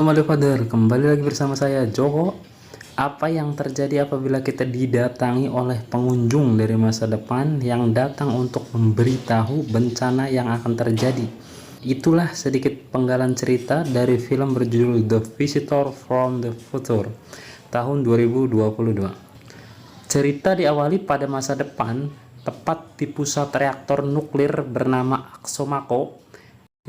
Halo Mother Father, kembali lagi bersama saya Joko. Apa yang terjadi apabila kita didatangi oleh pengunjung dari masa depan yang datang untuk memberitahu bencana yang akan terjadi? Itulah sedikit penggalan cerita dari film berjudul The Visitor from the Future tahun 2022. Cerita diawali pada masa depan, tepat di pusat reaktor nuklir bernama Axomako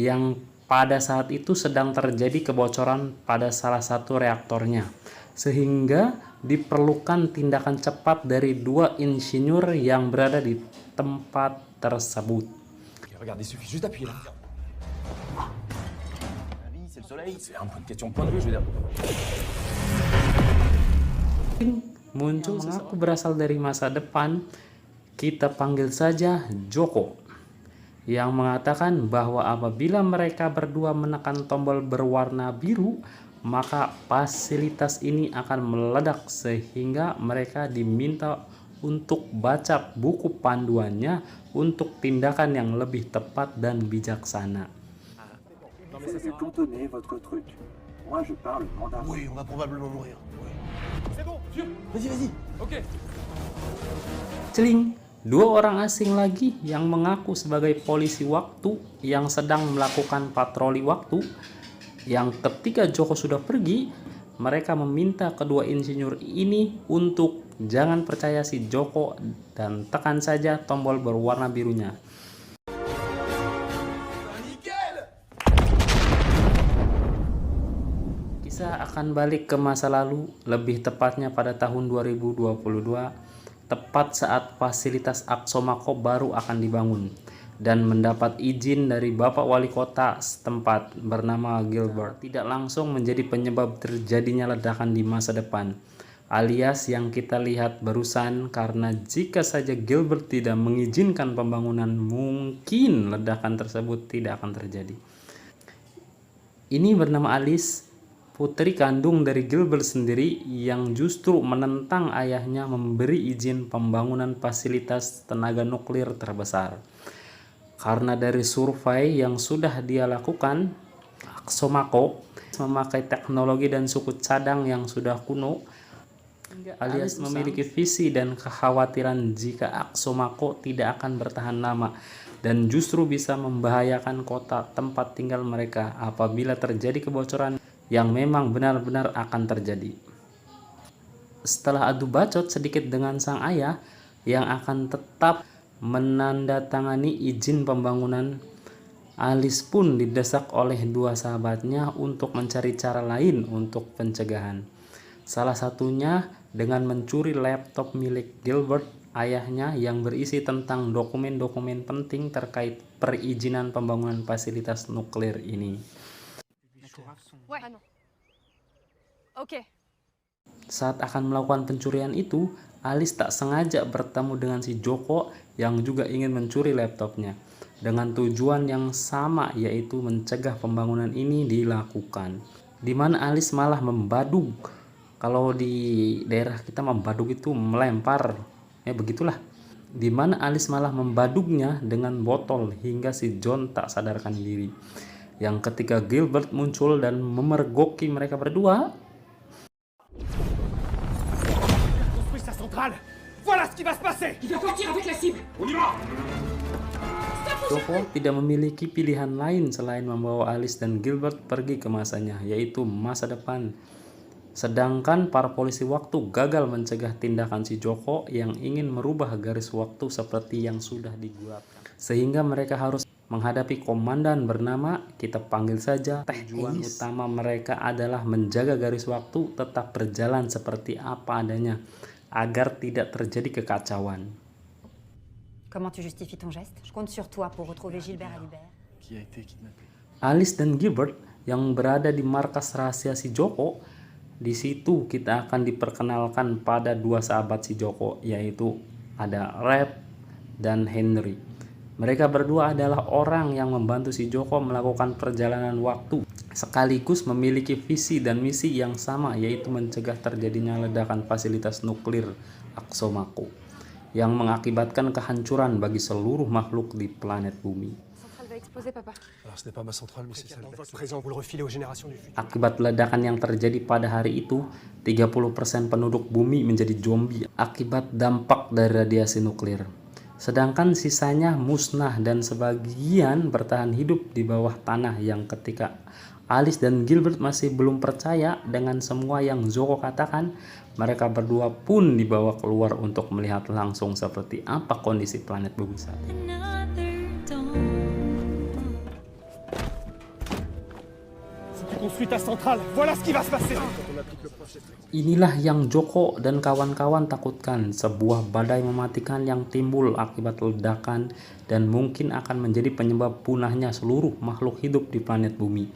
yang pada saat itu sedang terjadi kebocoran pada salah satu reaktornya, sehingga diperlukan tindakan cepat dari dua insinyur yang berada di tempat tersebut. Regardez, il suffit juste d'appuyer là. La vie, c'est le soleil, c'est un peu une question de point de vue, je veux dire. Muncul mengaku berasal dari masa depan, kita panggil saja Joko, yang mengatakan bahwa apabila mereka berdua menekan tombol berwarna biru, maka fasilitas ini akan meledak sehingga mereka diminta untuk baca buku panduannya untuk tindakan yang lebih tepat dan bijaksana. Oui, on va probablement mourir. C'est bon, vieux. Vas-y, vas-y. Ok. Celing, dua orang asing lagi yang mengaku sebagai polisi waktu yang sedang melakukan patroli waktu, yang ketika Joko sudah pergi, mereka meminta kedua insinyur ini untuk jangan percaya si Joko dan tekan saja tombol berwarna birunya. Kisah akan balik ke masa lalu, lebih tepatnya pada tahun 2022, tepat saat fasilitas Axomako baru akan dibangun dan mendapat izin dari Bapak Wali Kota setempat bernama Gilbert. Tidak langsung menjadi penyebab terjadinya ledakan di masa depan, alias yang kita lihat barusan, karena jika saja Gilbert tidak mengizinkan pembangunan, mungkin ledakan tersebut tidak akan terjadi. Ini bernama Alice, putri kandung dari Gilbert sendiri, yang justru menentang ayahnya memberi izin pembangunan fasilitas tenaga nuklir terbesar. Karena dari survei yang sudah dia lakukan, Axomako memakai teknologi dan suku cadang yang sudah kuno, alias memiliki visi dan kekhawatiran jika Axomako tidak akan bertahan lama dan justru bisa membahayakan kota tempat tinggal mereka apabila terjadi kebocoran yang memang benar-benar akan terjadi. Setelah adu bacot sedikit dengan sang ayah yang akan tetap menandatangani izin pembangunan, Alice pun didesak oleh dua sahabatnya untuk mencari cara lain untuk pencegahan. Salah satunya dengan mencuri laptop milik Gilbert, ayahnya, yang berisi tentang dokumen-dokumen penting terkait perizinan pembangunan fasilitas nuklir ini. Saat akan melakukan pencurian itu, Alice tak sengaja bertemu dengan si Joko yang juga ingin mencuri laptopnya, dengan tujuan yang sama, yaitu mencegah pembangunan ini dilakukan. Di mana Alice malah membadug. Kalau di daerah kita membadug itu melempar, ya begitulah. Di mana Alice malah membadugnya dengan botol hingga si John tak sadarkan diri. Yang ketika Gilbert muncul dan memergoki mereka berdua, Joko tidak memiliki pilihan lain selain membawa Alice dan Gilbert pergi ke masanya, yaitu masa depan. Sedangkan para polisi waktu gagal mencegah tindakan si Joko yang ingin merubah garis waktu seperti yang sudah digunakan. Sehingga mereka harus menghadapi komandan bernama, kita panggil saja tujuan utama mereka adalah menjaga garis waktu tetap berjalan seperti apa adanya, agar tidak terjadi kekacauan. Comment tu justifies ton geste? Je compte sur toi pour retrouver Gilbert Halibert. Qui a été kidnappé? Alice dan Gilbert yang berada di markas rahasia si Joko. Di situ kita akan diperkenalkan pada dua sahabat si Joko, yaitu ada Red dan Henry. Mereka berdua adalah orang yang membantu si Joko melakukan perjalanan waktu, sekaligus memiliki visi dan misi yang sama, yaitu mencegah terjadinya ledakan fasilitas nuklir Axomako yang mengakibatkan kehancuran bagi seluruh makhluk di planet bumi. Posez, papa. Alors, ce n'est pas ma centrale, mais c'est celle de votre présent. Vous le refilez aux générations du futur. Akibat ledakan yang terjadi pada hari itu, 30% penduduk bumi menjadi zombie akibat dampak dari radiasi nuklir. Sedangkan sisanya musnah dan sebagian bertahan hidup di bawah tanah yang ketika Alice dan Gilbert masih belum percaya dengan semua yang Joko katakan, mereka berdua pun dibawa keluar untuk melihat langsung seperti apa kondisi planet bumi saat ini. Construis ta centrale. Voilà ce qui va se passer. Inilah yang Joko dan kawan-kawan takutkan, sebuah badai mematikan yang timbul akibat ledakan dan mungkin akan menjadi penyebab punahnya seluruh makhluk hidup di planet bumi,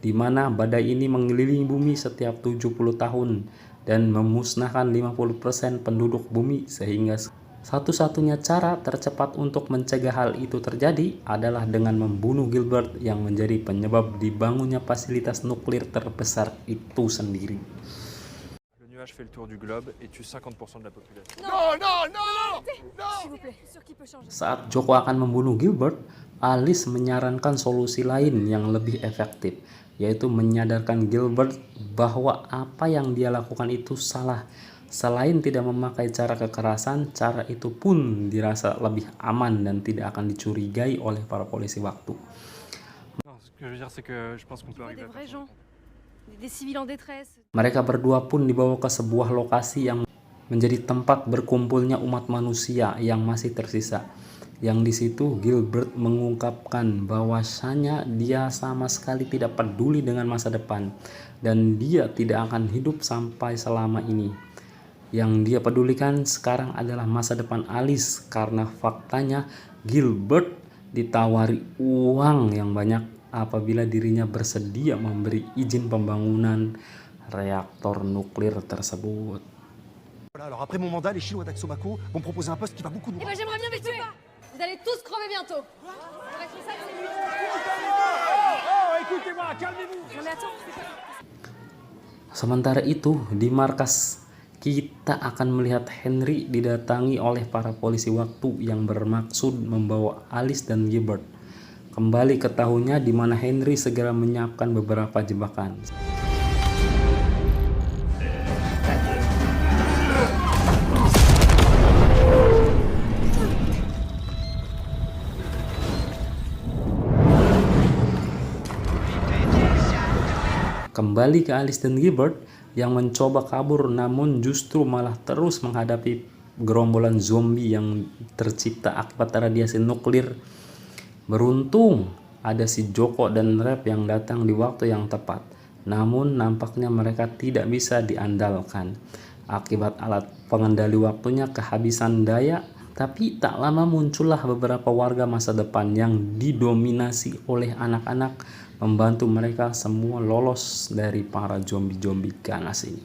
di mana badai ini mengelilingi bumi setiap 70 tahun dan memusnahkan 50% penduduk bumi, sehingga satu-satunya cara tercepat untuk mencegah hal itu terjadi adalah dengan membunuh Gilbert yang menjadi penyebab dibangunnya fasilitas nuklir terbesar itu sendiri. Le nuage fait le tour du globe et tue 50% de la population. Non, non, non, non. S'il vous plaît, sûr qu'il peut changer. Saat Joko akan membunuh Gilbert, Alice menyarankan solusi lain yang lebih efektif, yaitu menyadarkan Gilbert bahwa apa yang dia lakukan itu salah. Selain tidak memakai cara kekerasan, cara itu pun dirasa lebih aman dan tidak akan dicurigai oleh para polisi waktu. Non, ce que je veux dire, c'est que je pense qu'on peut arriver Des à vrais faire gens, des civils en détresse. Mereka berdua pun dibawa ke sebuah lokasi yang menjadi tempat berkumpulnya umat manusia yang masih tersisa. Yang di situ Gilbert mengungkapkan bahwasanya dia sama sekali tidak peduli dengan masa depan dan dia tidak akan hidup sampai selama ini. Yang dia pedulikan sekarang adalah masa depan Alice, karena faktanya Gilbert ditawari uang yang banyak apabila dirinya bersedia memberi izin pembangunan reaktor nuklir tersebut. Voilà, alors après mon mandat, les Chinois d'Axomaco vont me proposer un poste qui va beaucoup nous... Eh ben j'aimerais bien vous tuer. Vous allez tous crever bientôt. Le responsable, c'est lui. Oh, écoutez-moi, calmez-vous. Non mais attends, c'est pas... Sementara itu, di markas kita akan melihat Henry didatangi oleh para polisi waktu yang bermaksud membawa Alice dan Gilbert kembali ke tahunnya, di mana Henry segera menyiapkan beberapa jebakan. Kembali ke Alice dan Gilbert yang mencoba kabur, namun justru malah terus menghadapi gerombolan zombie yang tercipta akibat radiasi nuklir. Beruntung ada si Joko dan Rep yang datang di waktu yang tepat, namun nampaknya mereka tidak bisa diandalkan akibat alat pengendali waktunya kehabisan daya. Tapi tak lama muncullah beberapa warga masa depan yang didominasi oleh anak-anak, membantu mereka semua lolos dari para zombie-zombie ganas ini.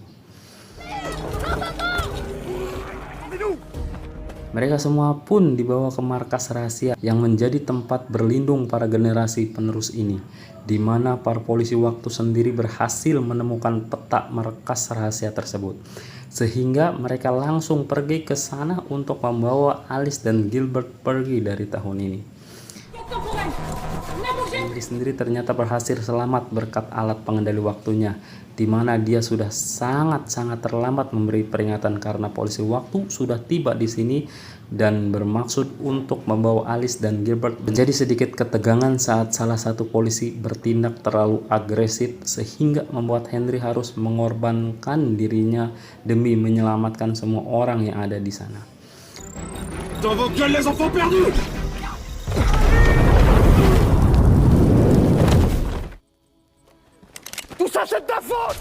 Mereka semua pun dibawa ke markas rahasia yang menjadi tempat berlindung para generasi penerus ini, di mana para polisi waktu sendiri berhasil menemukan peta markas rahasia tersebut, sehingga mereka langsung pergi ke sana untuk membawa Alice dan Gilbert pergi dari tahun ini. Henry sendiri ternyata berhasil selamat berkat alat pengendali waktunya, di mana dia sudah sangat-sangat terlambat memberi peringatan karena polisi waktu sudah tiba di sini dan bermaksud untuk membawa Alice dan Gilbert. Menjadi sedikit ketegangan saat salah satu polisi bertindak terlalu agresif sehingga membuat Henry harus mengorbankan dirinya demi menyelamatkan semua orang yang ada di sana. Dans vos gueules, les enfants perdus! Tout ça, c'est de ta faute!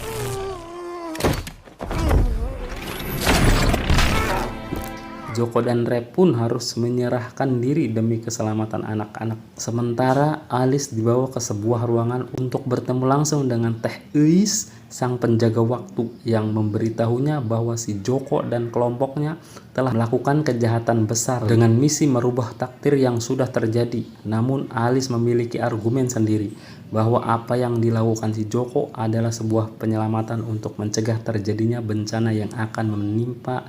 Joko dan Rep pun harus menyerahkan diri demi keselamatan anak-anak. Sementara Alice dibawa ke sebuah ruangan untuk bertemu langsung dengan Teh Eis, sang penjaga waktu, yang memberitahunya bahwa si Joko dan kelompoknya telah melakukan kejahatan besar dengan misi merubah takdir yang sudah terjadi. Namun Alice memiliki argumen sendiri bahwa apa yang dilakukan si Joko adalah sebuah penyelamatan untuk mencegah terjadinya bencana yang akan menimpa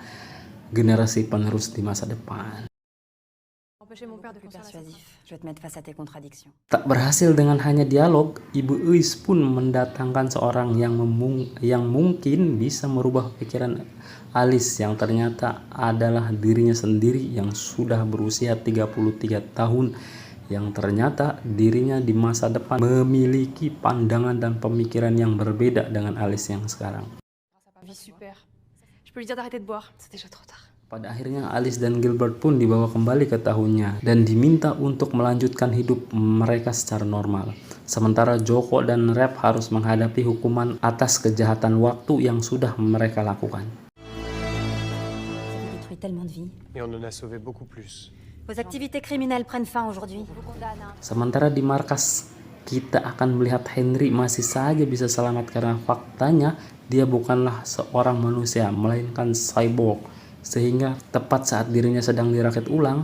generasi penerus di masa depan. Empêcher mon père de Plus construire la persuasif. Je vais te mettre face à tes contradictions. Tak berhasil dengan hanya dialog, Ibu Eis pun mendatangkan seorang yang mungkin bisa merubah pikiran Alice yang ternyata adalah dirinya sendiri yang sudah berusia 33 tahun, yang ternyata dirinya di masa depan memiliki pandangan dan pemikiran yang berbeda dengan Alice yang sekarang. Vie super. Je peux lui dire d'arrêter de boire. C'est déjà trop tard. Pada akhirnya Alice dan Gilbert pun dibawa kembali ke tahunnya dan diminta untuk melanjutkan hidup mereka secara normal. Sementara Joko dan Rep harus menghadapi hukuman atas kejahatan waktu yang sudah mereka lakukan. Vous avez détruit tellement de vies. Et on en a sauvé beaucoup plus. Vos activités criminelles prennent fin aujourd'hui. Sementara di markas kita akan melihat Henry masih saja bisa selamat karena faktanya dia bukanlah seorang manusia melainkan cyborg. Sehingga tepat saat dirinya sedang dirakit ulang,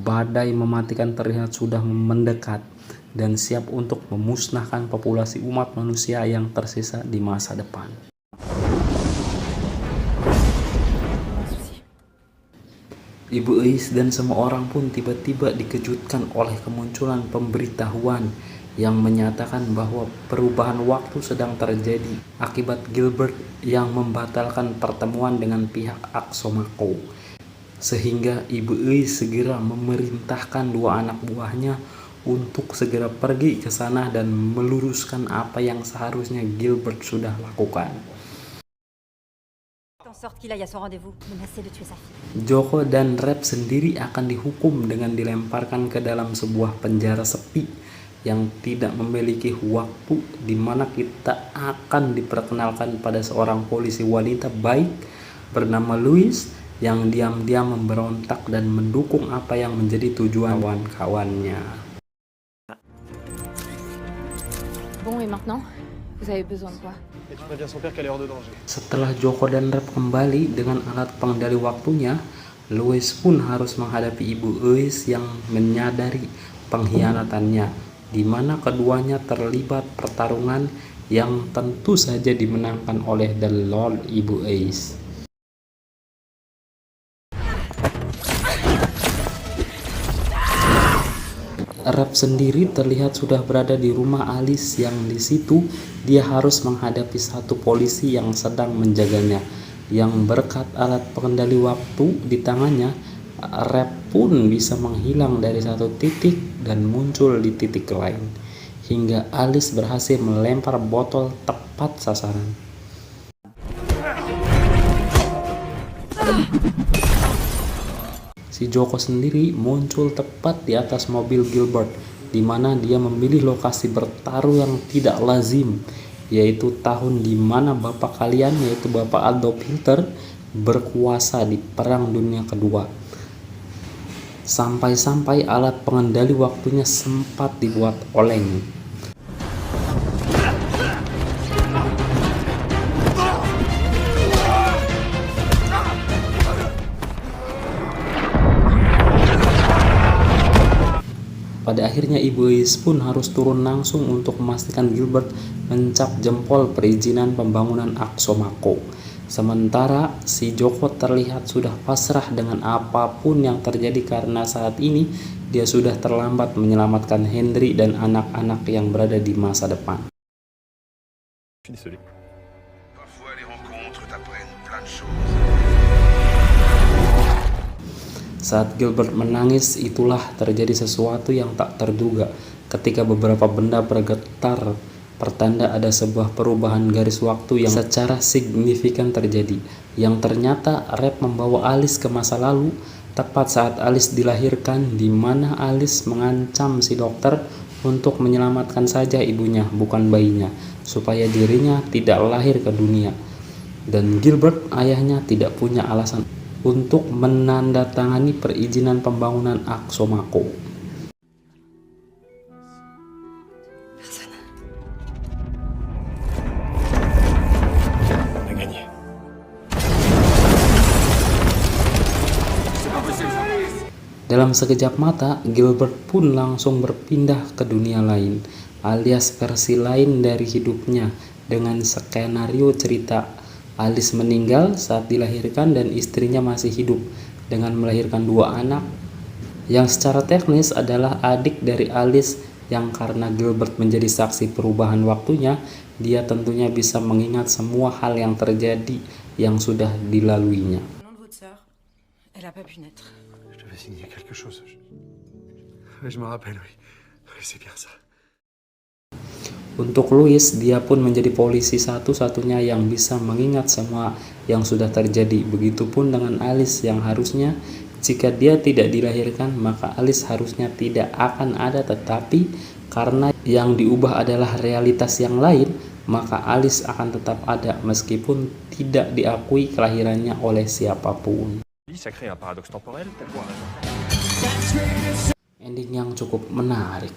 badai mematikan terlihat sudah mendekat dan siap untuk memusnahkan populasi umat manusia yang tersisa di masa depan. Ibu Eis dan semua orang pun tiba-tiba dikejutkan oleh kemunculan pemberitahuan yang menyatakan bahwa perubahan waktu sedang terjadi akibat Gilbert yang membatalkan pertemuan dengan pihak Axomaco. Sehingga Ibu Eis segera memerintahkan dua anak buahnya untuk segera pergi ke sana dan meluruskan apa yang seharusnya Gilbert sudah lakukan. En sorte qu'il aille à son rendez-vous. Menacé de tuer sa fille. Joko dan Rep sendiri akan dihukum dengan dilemparkan ke dalam sebuah penjara sepi yang tidak memiliki waktu, di mana kita akan diperkenalkan pada seorang polisi wanita baik bernama Louise yang diam-diam memberontak dan mendukung apa yang menjadi tujuan kawan-kawannya. Bon, et maintenant, vous avez besoin de quoi? Et tu préviens son père qu'elle est hors de danger. Setelah Joko dan Rep kembali dengan alat pengendali waktunya, Louise pun harus menghadapi Ibu Eis yang menyadari pengkhianatannya, di mana keduanya terlibat pertarungan yang tentu saja dimenangkan oleh The Lord Ibu Eis. Rep sendiri terlihat sudah berada di rumah Alice yang di situ dia harus menghadapi satu polisi yang sedang menjaganya. Yang berkat alat pengendali waktu di tangannya, Rep pun bisa menghilang dari satu titik dan muncul di titik lain, hingga Alice berhasil melempar botol tepat sasaran. Si Joko sendiri muncul tepat di atas mobil Gilbert, di mana dia memilih lokasi bertaruh yang tidak lazim, yaitu tahun di mana bapak kalian, yaitu Bapak Adolf Hitler, berkuasa di Perang Dunia Kedua. Sampai-sampai alat pengendali waktunya sempat dibuat oleng. Pada akhirnya Ibu Eis pun harus turun langsung untuk memastikan Gilbert mencap jempol perizinan pembangunan Axomaco. Sementara si Joko terlihat sudah pasrah dengan apapun yang terjadi karena saat ini dia sudah terlambat menyelamatkan Henry dan anak-anak yang berada di masa depan. Je suis désolé. Parfois, les rencontres t'apprennent plein de choses. Saat Gilbert menangis, itulah terjadi sesuatu yang tak terduga ketika beberapa benda bergetar, pertanda ada sebuah perubahan garis waktu yang secara signifikan terjadi, yang ternyata Rep membawa Alice ke masa lalu tepat saat Alice dilahirkan, di mana Alice mengancam si dokter untuk menyelamatkan saja ibunya, bukan bayinya, supaya dirinya tidak lahir ke dunia. Dan Gilbert, ayahnya, tidak punya alasan untuk menandatangani perizinan pembangunan Axomaco. On a gagné. Dalam sekejap mata, Gilbert pun langsung berpindah ke dunia lain, alias versi lain dari hidupnya, dengan skenario cerita Alice meninggal saat dilahirkan dan istrinya masih hidup dengan melahirkan dua anak yang secara teknis adalah adik dari Alice, yang karena Gilbert menjadi saksi perubahan waktunya, dia tentunya bisa mengingat semua hal yang terjadi yang sudah dilaluinya. Le nom de votre sœur, elle a pas pu naître. Je devais signer quelque chose. Je me rappelle, oui. Oui, c'est bien ça. Untuk Louis, dia pun menjadi polisi satu-satunya yang bisa mengingat semua yang sudah terjadi. Begitupun dengan Alice, yang harusnya jika dia tidak dilahirkan, maka Alice harusnya tidak akan ada, tetapi karena yang diubah adalah realitas yang lain, maka Alice akan tetap ada meskipun tidak diakui kelahirannya oleh siapapun. Ça crée un paradoxe temporel, t'as quoi raison. Ending yang cukup menarik.